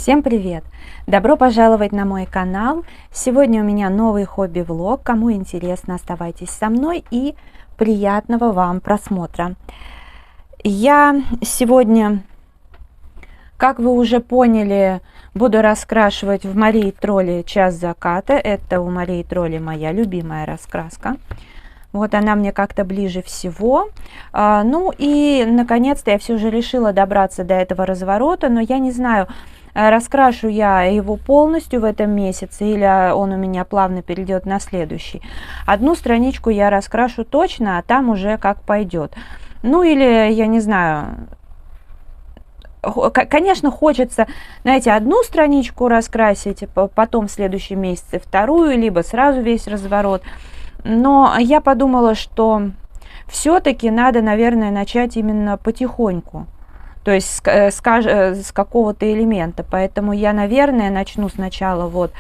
Всем привет! Добро пожаловать на мой канал. Сегодня у меня новый хобби-влог. Кому интересно, оставайтесь со мной и приятного вам просмотра. Я сегодня, как вы уже поняли, буду раскрашивать в Марии Тролли «Час заката». Это у Марии Тролли моя любимая раскраска. Вот она мне как-то ближе всего. Ну и наконец-то я все же решила добраться до этого разворота, но я не знаю, раскрашу я его полностью в этом месяце или он у меня плавно перейдет на следующий. Одну страничку я раскрашу точно, а там уже как пойдет. Ну или, я не знаю, конечно, хочется, знаете, одну страничку раскрасить, потом в следующем месяце вторую, либо сразу весь разворот. Но я подумала, что все-таки надо, наверное, начать именно потихоньку. То есть с какого-то элемента. Поэтому я, наверное, начну сначала вот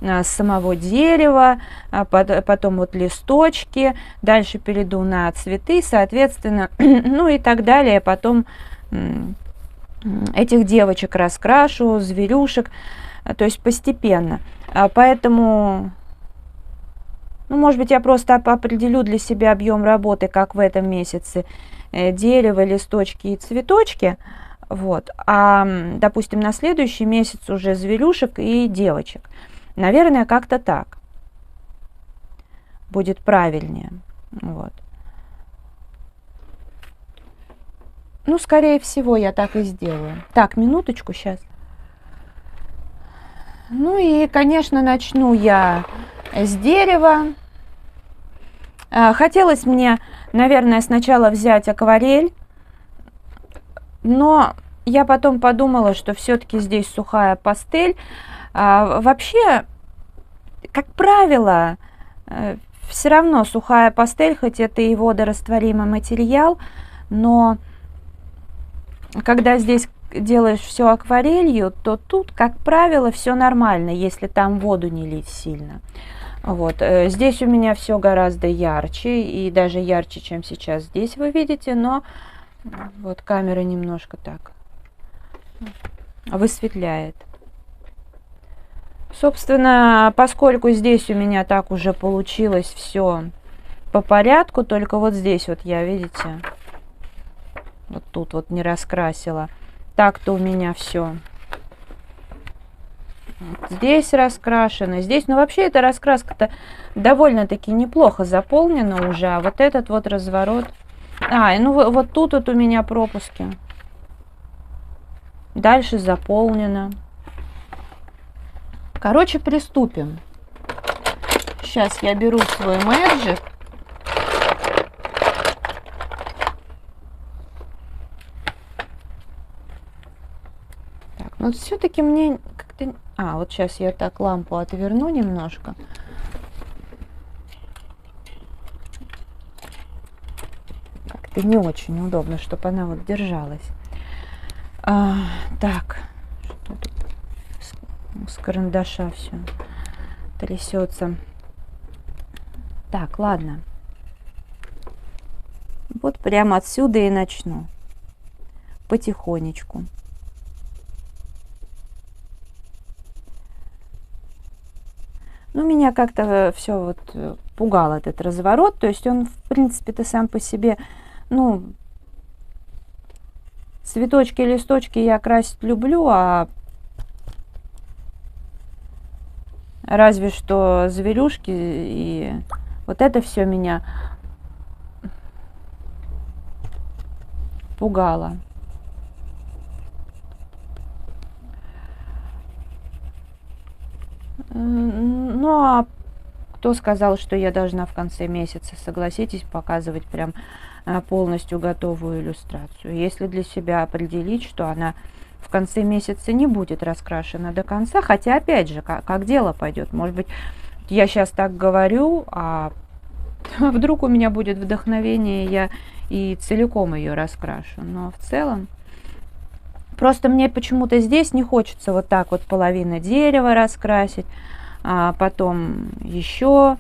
с самого дерева, потом вот листочки, дальше перейду на цветы, соответственно, ну и так далее. Потом этих девочек раскрашу, зверюшек, то есть постепенно. Поэтому, ну, может быть, я просто определю для себя объем работы, как в этом месяце. Дерево, листочки и цветочки, вот, а, допустим, на следующий месяц уже зверюшек и девочек. Наверное, как-то так будет правильнее, вот. Ну, скорее всего, я так и сделаю. Так, минуточку сейчас. Ну и, конечно, начну я с дерева. Хотелось мне, наверное, сначала взять акварель, но я потом подумала, что все-таки здесь сухая пастель. Вообще, как правило, все равно сухая пастель, хоть это и водорастворимый материал, но когда здесь делаешь все акварелью, то тут, как правило, все нормально, если там воду не лить сильно. Вот. Здесь у меня все гораздо ярче, и даже ярче, чем сейчас здесь вы видите, но вот камера немножко так высветляет. Собственно, поскольку здесь у меня так уже получилось все по порядку, только вот здесь вот я, видите, вот тут вот не раскрасила. Так-то у меня все здесь раскрашено, здесь, ну вообще эта раскраска-то довольно-таки неплохо заполнена уже, а вот этот вот разворот, ну вот тут вот у меня пропуски, дальше заполнено. Короче, приступим. Сейчас я беру свой Magic. Так, ну все-таки мне как-то... вот сейчас я так лампу отверну немножко. Как-то не очень удобно, чтобы она вот держалась. Так, что тут с карандаша все трясется. Так, ладно. Вот прямо отсюда и начну. Потихонечку. Ну, меня как-то все вот пугал этот разворот, то есть он, в принципе-то, сам по себе, ну, цветочки, листочки я красить люблю, а разве что зверюшки и вот это все меня пугало. Ну, а кто сказал, что я должна в конце месяца, согласитесь, показывать прям полностью готовую иллюстрацию? Если для себя определить, что она в конце месяца не будет раскрашена до конца, хотя, опять же, как дело пойдет. Может быть, я сейчас так говорю, а вдруг у меня будет вдохновение, я и целиком ее раскрашу. Но в целом... Просто мне почему-то здесь не хочется вот так вот половина дерева раскрасить, а потом еще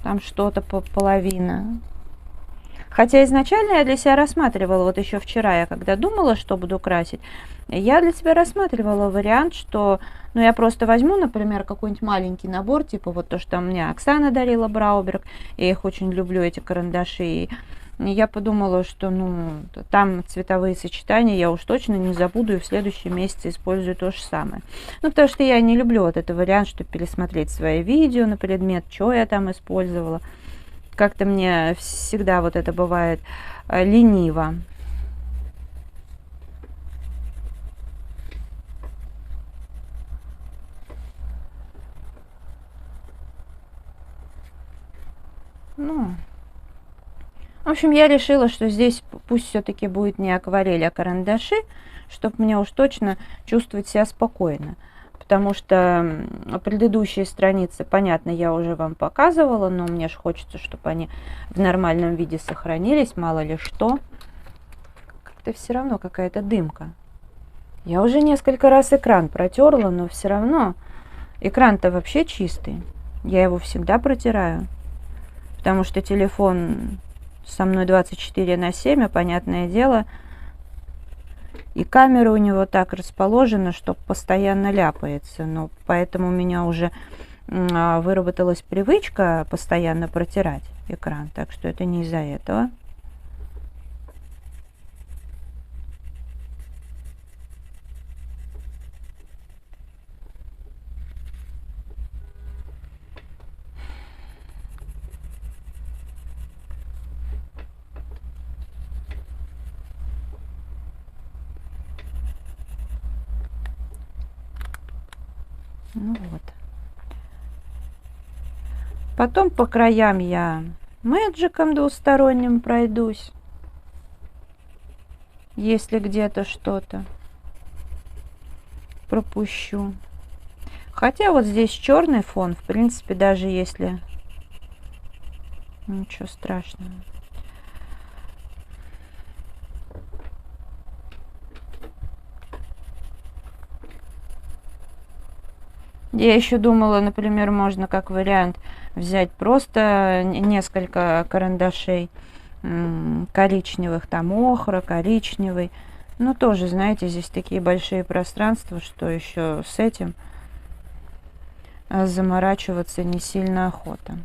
там что-то половина. Хотя изначально я для себя рассматривала, вот еще вчера я когда думала, что буду красить, Я для себя рассматривала вариант, что, ну, я просто возьму, например, какой-нибудь маленький набор, типа вот то, что мне Оксана дарила, Брауберг, я их очень люблю, эти карандаши, и я подумала, что, ну, там цветовые сочетания я уж точно не забуду и в следующем месяце использую то же самое. Ну, потому что я не люблю вот этот вариант, чтобы пересмотреть свои видео на предмет, что я там использовала. Как-то мне всегда вот это бывает лениво. Ну, в общем, я решила, что здесь пусть все-таки будет не акварель, а карандаши, чтобы мне уж точно чувствовать себя спокойно. Потому что предыдущие страницы, понятно, я уже вам показывала, но мне же хочется, чтобы они в нормальном виде сохранились, мало ли что. Как-то все равно какая-то дымка. Я уже несколько раз экран протерла, но все равно экран-то вообще чистый. Я его всегда протираю. Потому что телефон со мной 24/7, а понятное дело, и камера у него так расположена, что постоянно ляпается. Но поэтому у меня уже выработалась привычка постоянно протирать экран. Так что это не из-за этого. Ну вот. Потом по краям я мэджиком двусторонним пройдусь, если где-то что-то пропущу. Хотя вот здесь черный фон, в принципе, даже если... Ничего страшного. Я еще думала, например, можно как вариант взять просто несколько карандашей коричневых, там охра, коричневый. Ну, тоже, знаете, здесь такие большие пространства, что еще с этим заморачиваться не сильно охота.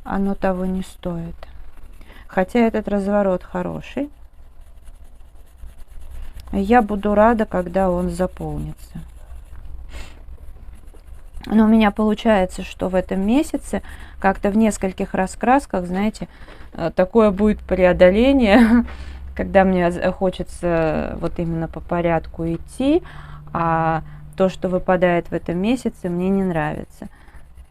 Оно того не стоит. Хотя этот разворот хороший. Я буду рада, когда он заполнится. Но у меня получается, что в этом месяце как-то в нескольких раскрасках, знаете, такое будет преодоление, когда мне хочется вот именно по порядку идти, а то, что выпадает в этом месяце, мне не нравится.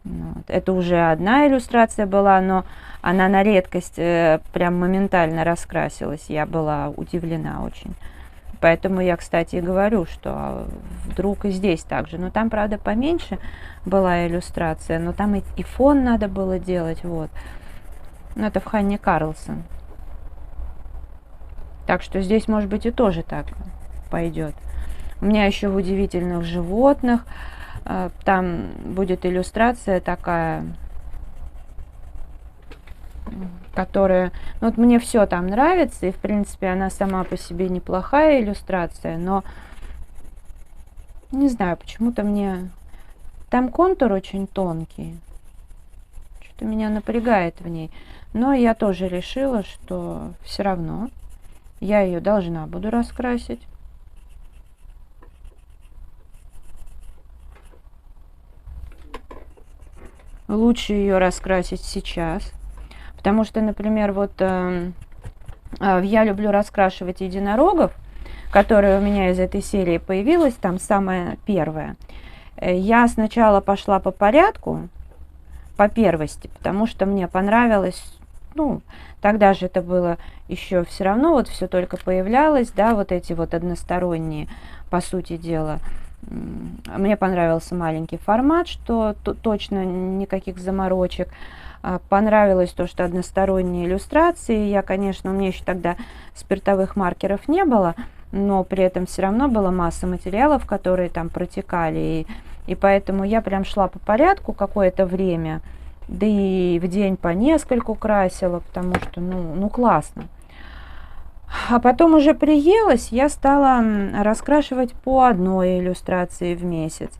Вот. Это уже одна иллюстрация была, но она на редкость прям моментально раскрасилась. Я была удивлена очень. Поэтому я, кстати, и говорю, что вдруг и здесь так же. Но там, правда, поменьше была иллюстрация, но там и фон надо было делать. Вот. Но это в Ханне Карлсон. Так что здесь, может быть, и тоже так пойдет. У меня еще в удивительных животных там будет иллюстрация такая, которая... Ну, вот мне все там нравится, и, в принципе, она сама по себе неплохая иллюстрация, но не знаю, почему-то мне... Там контур очень тонкий, что-то меня напрягает в ней. Но я тоже решила, что все равно я ее должна буду раскрасить. Лучше ее раскрасить сейчас. Потому что, например, вот я люблю раскрашивать единорогов, которая у меня из этой серии появилась, там самая первая. Я сначала пошла по порядку, по первости, потому что мне понравилось, ну, тогда же это было еще все равно, вот все только появлялось, да, вот эти вот односторонние, по сути дела. Мне понравился маленький формат, что точно никаких заморочек. Понравилось то, что односторонние иллюстрации. Я, конечно, у меня еще тогда спиртовых маркеров не было, но при этом все равно была масса материалов, которые там протекали. И поэтому я прям шла по порядку какое-то время. да и в день по нескольку красила, потому что, ну классно. А потом уже приелась, я стала раскрашивать по одной иллюстрации в месяц.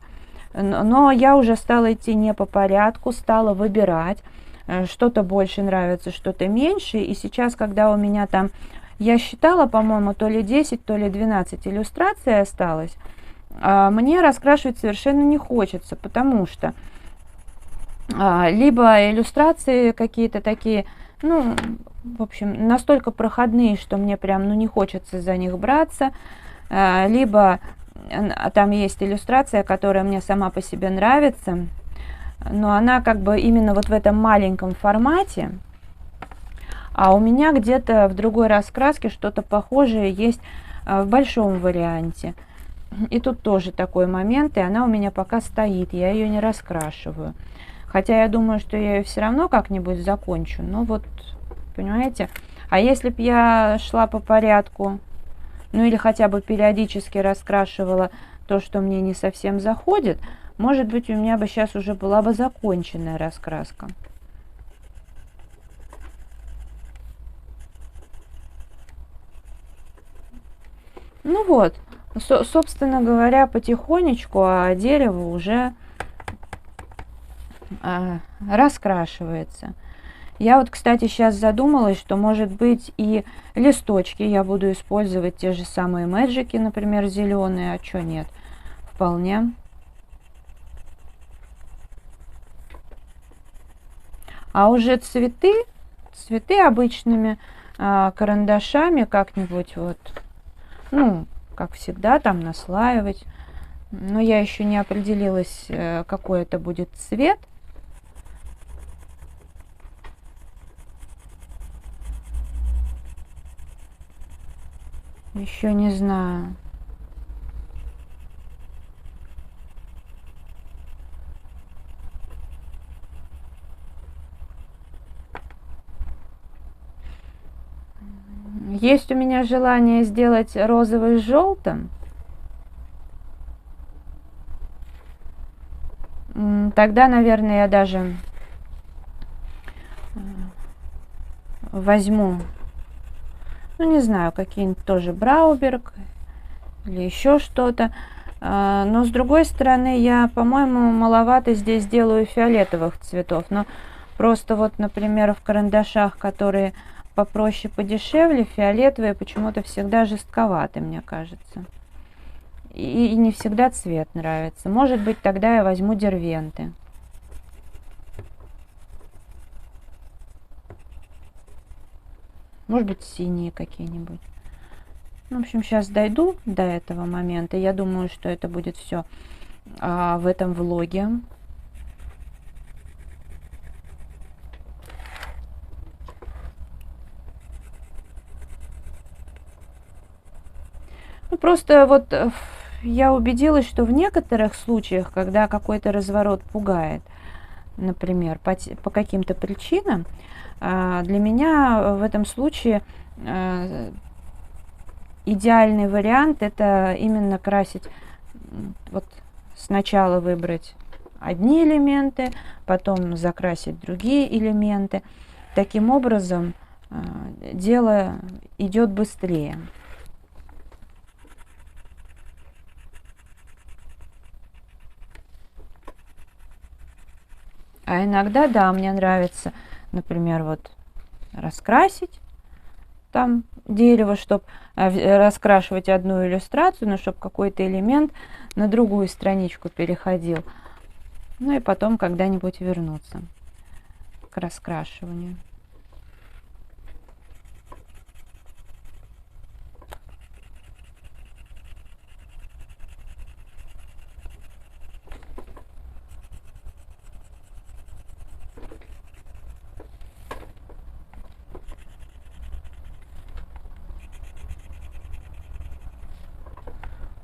Но я уже стала идти не по порядку, стала выбирать. Что-то больше нравится, что-то меньше. И сейчас, когда у меня там, я считала, по-моему, то ли 10, то ли 12 иллюстраций осталось, мне раскрашивать совершенно не хочется, потому что либо иллюстрации какие-то такие, ну, в общем, настолько проходные, что мне прям, ну, не хочется за них браться, либо там есть иллюстрация, которая мне сама по себе нравится, но она как бы именно вот в этом маленьком формате, а у меня где-то в другой раскраске что-то похожее есть в большом варианте. И тут тоже такой момент, и она у меня пока стоит, я ее не раскрашиваю. Хотя я думаю, что я ее все равно как-нибудь закончу, но вот, понимаете. А если бы я шла по порядку, ну или хотя бы периодически раскрашивала то, что мне не совсем заходит, может быть, у меня бы сейчас уже была бы законченная раскраска. Ну вот, собственно говоря, потихонечку, а дерево уже раскрашивается. Я вот, кстати, сейчас задумалась, что, может быть, и листочки я буду использовать те же самые мэджики, например, зеленые, а что нет, вполне. А уже цветы обычными карандашами как-нибудь вот, ну, как всегда, там наслаивать. Но я еще не определилась, какой это будет цвет. Еще не знаю. Есть у меня желание сделать розовый с желтым. Тогда, наверное, я даже возьму, ну не знаю, какие-нибудь тоже Брауберг или еще что-то. Но с другой стороны, я, по-моему, маловато здесь делаю фиолетовых цветов. Но просто вот, например, в карандашах, которые попроще, подешевле, фиолетовые почему-то всегда жестковаты, мне кажется. И не всегда цвет нравится. Может быть, тогда я возьму дервенты. Может быть, синие какие-нибудь. В общем, сейчас дойду до этого момента. Я думаю, что это будет все в этом влоге. Ну, просто вот я убедилась, что в некоторых случаях, когда какой-то разворот пугает, например, по каким-то причинам, для меня в этом случае идеальный вариант — это именно красить, вот сначала выбрать одни элементы, потом закрасить другие элементы. Таким образом дело идет быстрее. А иногда, да, мне нравится, например, вот раскрасить там дерево, чтобы раскрашивать одну иллюстрацию, но чтобы какой-то элемент на другую страничку переходил. Ну и потом когда-нибудь вернуться к раскрашиванию.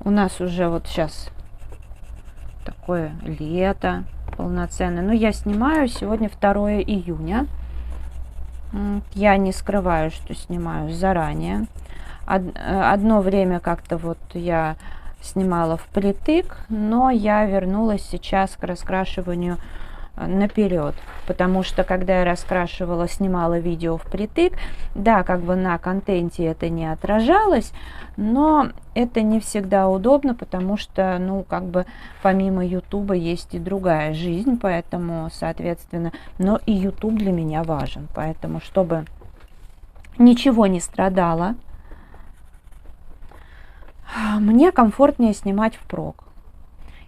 У нас уже вот сейчас такое лето полноценное. Но я снимаю сегодня 2 июня. Я не скрываю, что снимаю заранее. Одно время как-то вот я снимала впритык, но я вернулась сейчас к раскрашиванию наперед, потому что когда я раскрашивала, снимала видео впритык, да, как бы на контенте это не отражалось, но это не всегда удобно, потому что, ну, как бы помимо Ютуба есть и другая жизнь, поэтому, соответственно, но и Ютуб для меня важен, поэтому, чтобы ничего не страдало, мне комфортнее снимать впрок.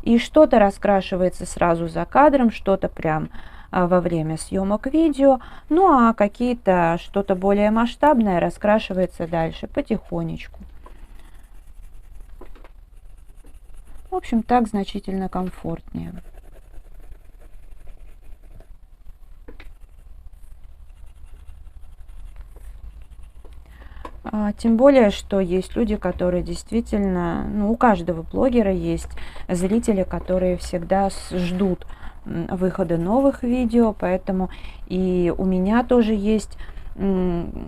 И что-то раскрашивается сразу за кадром, что-то прям во время съемок видео, ну а какие-то, что-то более масштабное раскрашивается дальше, потихонечку. В общем, так значительно комфортнее. Тем более, что есть люди, которые действительно, ну, у каждого блогера есть зрители, которые всегда ждут выхода новых видео, поэтому и у меня тоже есть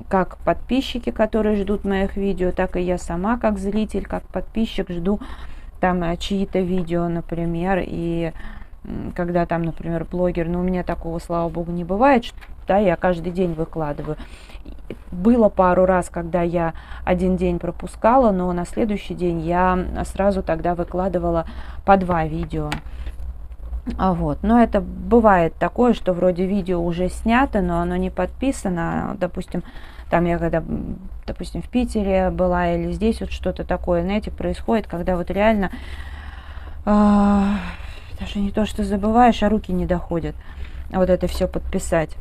как подписчики, которые ждут моих видео, так и я сама как зритель, как подписчик жду там чьи-то видео, например, и когда там, например, блогер, но у меня такого, слава богу, не бывает, что, да, я каждый день выкладываю. Было пару раз, когда я один день пропускала, но на следующий день я сразу тогда выкладывала по 2 видео. Вот. Но это бывает такое, что вроде видео уже снято, но оно не подписано. Допустим, там я когда, допустим, в Питере была или здесь вот что-то такое, знаете, происходит, когда вот реально даже не то, что забываешь, а руки не доходят вот это все подписать.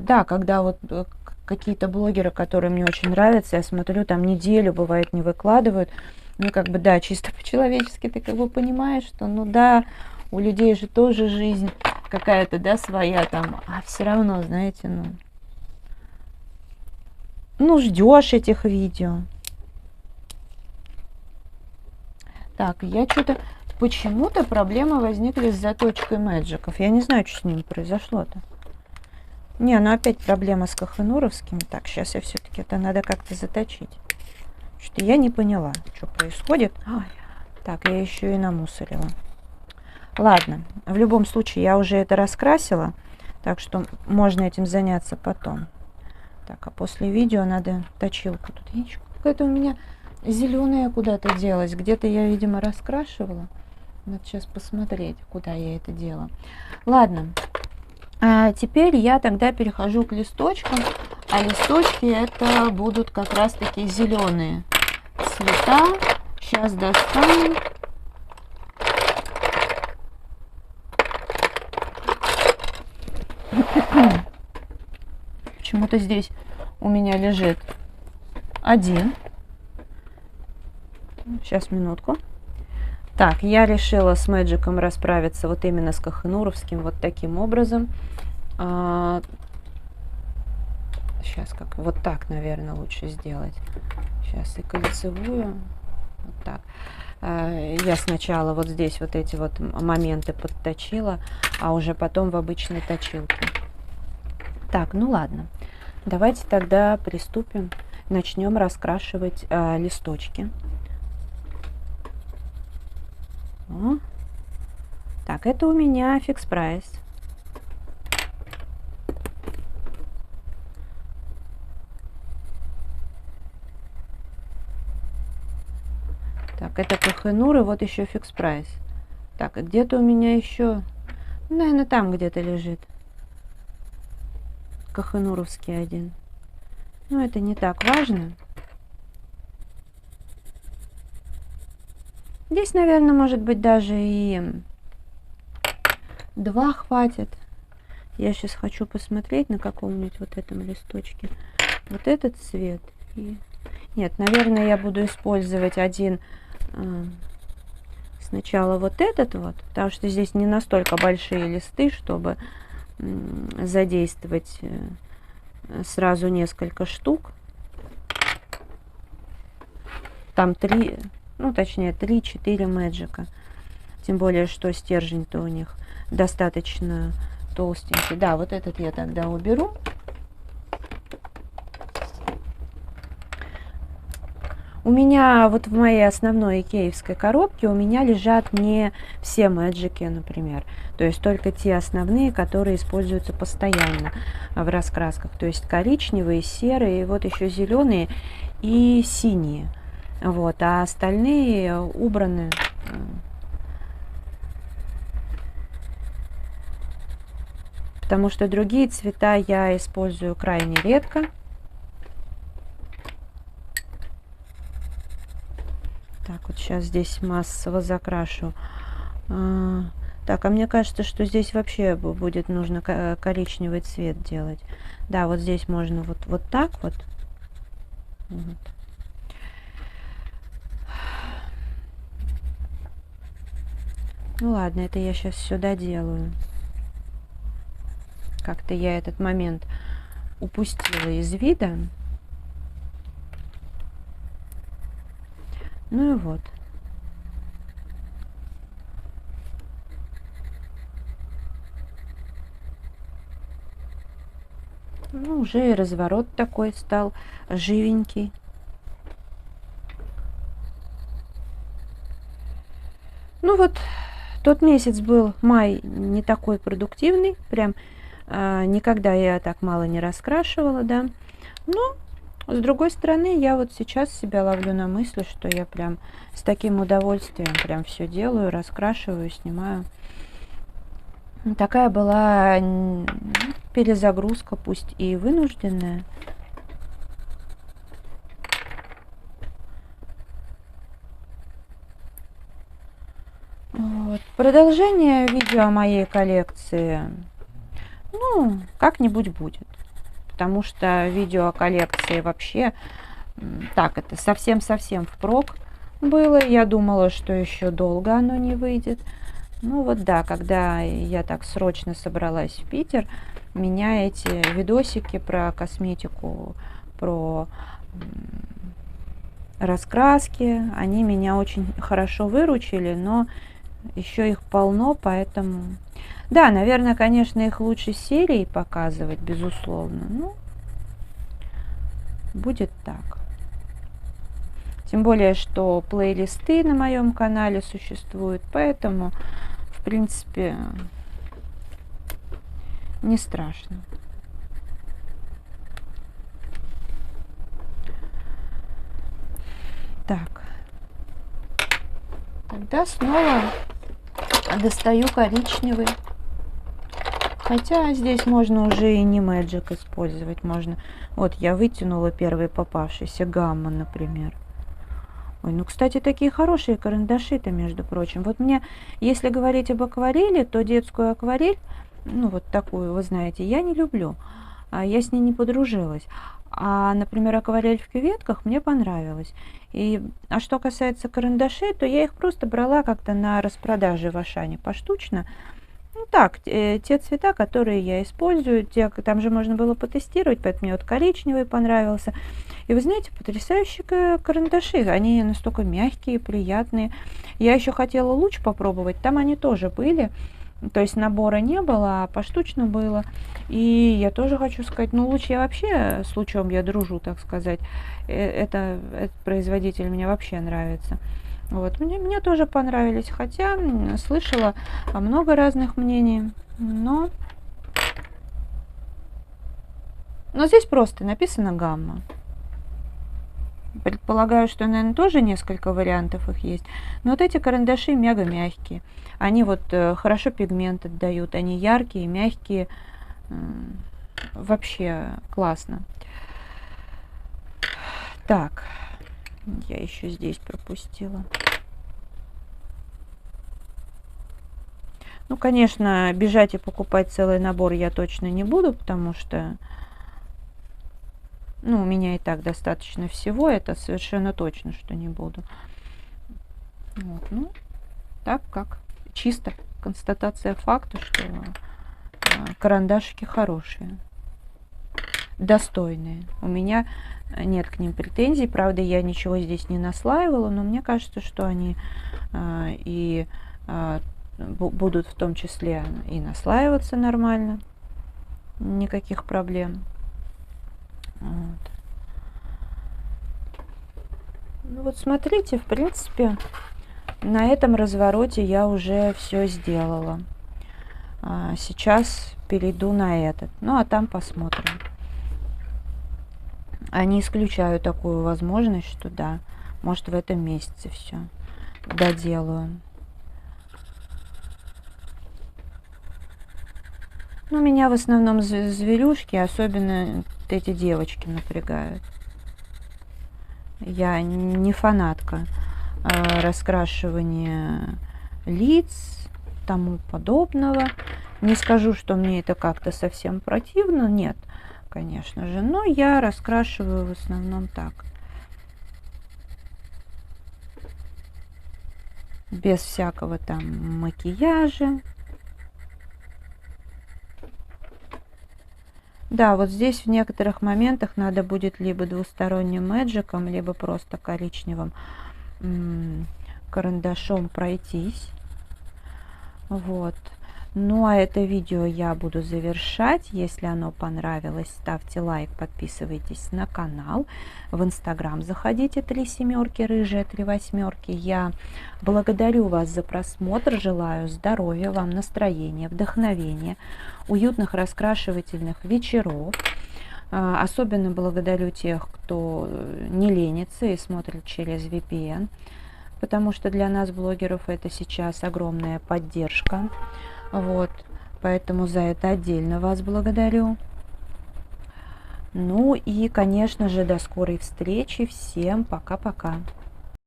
Да, когда вот какие-то блогеры, которые мне очень нравятся, я смотрю, там неделю, бывает, не выкладывают, ну, как бы, да, чисто по-человечески ты как бы понимаешь, что, ну, да, у людей же тоже жизнь какая-то, да, своя там, а все равно, знаете, ну, ждешь этих видео. Так, я что-то, почему-то проблемы возникли с заточкой мэджиков, я не знаю, что с ними произошло-то. Не, ну опять проблема с кахенуровскими. Так, сейчас я все-таки это надо как-то заточить. Что-то я не поняла, что происходит. Ой, так, я еще и намусорила. Ладно, в любом случае я уже это раскрасила, так что можно этим заняться потом. Так, а после видео надо точилку. Тут какая-то у меня зеленая куда-то делась. Где-то я, видимо, раскрашивала. Надо сейчас посмотреть, куда я это делала. Ладно. Теперь я тогда перехожу к листочкам, а листочки это будут как раз таки зеленые цвета. Сейчас достану. Почему-то здесь у меня лежит один. Сейчас, минутку. Так, я решила с мэджиком расправиться вот именно с кахенуровским вот таким образом. Сейчас как вот так, наверное, лучше сделать. Сейчас и кольцевую. Вот так. Я сначала вот здесь вот эти вот моменты подточила, а уже потом в обычной точилке. Так, ну ладно. Давайте тогда приступим. Начнем раскрашивать листочки. Так, это у меня фикс прайс. Так, это Кохенур, и вот еще фикс прайс. Так, и где-то у меня еще, наверное, там где-то лежит Кохенуровский один. Но это не так важно. Здесь, наверное, может быть даже и 2 хватит. Я сейчас хочу посмотреть на каком-нибудь вот этом листочке. Вот этот цвет. И... Нет, наверное, я буду использовать один сначала вот этот вот, потому что здесь не настолько большие листы, чтобы задействовать сразу несколько штук. Там 3, ну точнее 3-4 мэджика. Тем более, что стержень-то у них достаточно толстенький. Да, вот этот я тогда уберу. У меня вот в моей основной икеевской коробке у меня лежат не все мэджики, например. То есть только те основные, которые используются постоянно в раскрасках. То есть коричневые, серые, вот еще зеленые и синие. Вот, а остальные убраны. Потому что другие цвета я использую крайне редко. Так, вот сейчас здесь массово закрашу. Так, а мне кажется, что здесь вообще будет нужно коричневый цвет делать. Да, вот здесь можно вот так вот. Вот. Ну ладно, это я сейчас сюда делаю. Как-то я этот момент упустила из вида. Ну и вот. Ну, уже и разворот такой стал живенький. Ну вот, тот месяц был, май, не такой продуктивный. Прям никогда я так мало не раскрашивала, да. Но, с другой стороны, я вот сейчас себя ловлю на мысли, что я прям с таким удовольствием прям все делаю, раскрашиваю, снимаю. Такая была перезагрузка, пусть и вынужденная. Вот. Продолжение видео о моей коллекции, ну, как-нибудь будет. Потому что видео о коллекции вообще, так, это совсем-совсем впрок было. Я думала, что еще долго оно не выйдет. Ну вот да, когда я так срочно собралась в Питер, меня эти видосики про косметику, про раскраски, они меня очень хорошо выручили, но еще их полно, поэтому... Да, наверное, конечно, их лучше серии показывать, безусловно. Ну, будет так. Тем более, что плейлисты на моем канале существуют, поэтому, в принципе, не страшно. Так. Тогда снова достаю коричневый. Хотя здесь можно уже и не Magic использовать. Можно. Вот я вытянула первый попавшийся гамма, например. Ой, ну, кстати, такие хорошие карандаши-то, между прочим. Вот мне, если говорить об акварели, то детскую акварель, ну, вот такую, вы знаете, я не люблю. Я с ней не подружилась. А, например, акварель в кюветках мне понравилось. А что касается карандашей, то я их просто брала как-то на распродаже в Ашане поштучно. Ну так, те цвета, которые я использую, там же можно было потестировать, поэтому мне вот коричневый понравился. И вы знаете, потрясающие карандаши, они настолько мягкие, приятные. Я еще хотела луч попробовать, там они тоже были. То есть набора не было, а поштучно было. И я тоже хочу сказать, ну луч я вообще, с лучом я дружу, так сказать. Этот производитель мне вообще нравится. Вот, мне тоже понравились, хотя слышала много разных мнений, но здесь просто написано гамма. Предполагаю, что, наверное, тоже несколько вариантов их есть. Но вот эти карандаши мега мягкие. Они вот хорошо пигмент отдают, они яркие, мягкие. Вообще классно. Так, я еще здесь пропустила. Ну, конечно, бежать и покупать целый набор я точно не буду, потому что, ну, у меня и так достаточно всего, это совершенно точно, что не буду. Вот, ну, так как чисто констатация факта, что карандашики хорошие, достойные. У меня нет к ним претензий, правда, я ничего здесь не наслаивала, но мне кажется, что они будут в том числе и наслаиваться нормально, никаких проблем. Вот. Ну вот смотрите, в принципе, на этом развороте я уже все сделала. Сейчас перейду на этот. Ну а там посмотрим. А не исключаю такую возможность, что да, может в этом месяце все доделаю. Ну, меня в основном зверюшки, особенно эти девочки, напрягают. Я не фанатка раскрашивания лиц, тому подобного. Не скажу, что мне это как-то совсем противно, нет, конечно же, но я раскрашиваю в основном так. Без всякого там макияжа. Да, вот здесь в некоторых моментах надо будет либо двусторонним мэджиком, либо просто коричневым карандашом пройтись. Вот. Ну а это видео я буду завершать. Если оно понравилось, ставьте лайк, подписывайтесь на канал. В Инстаграм заходите 3 семерки, рыжая 3 восьмерки. Я благодарю вас за просмотр. Желаю здоровья вам, настроения, вдохновения, уютных раскрашивательных вечеров. Особенно благодарю тех, кто не ленится и смотрит через VPN, потому что для нас, блогеров, это сейчас огромная поддержка. Вот, поэтому за это отдельно вас благодарю. Ну и, конечно же, до скорой встречи. Всем пока-пока.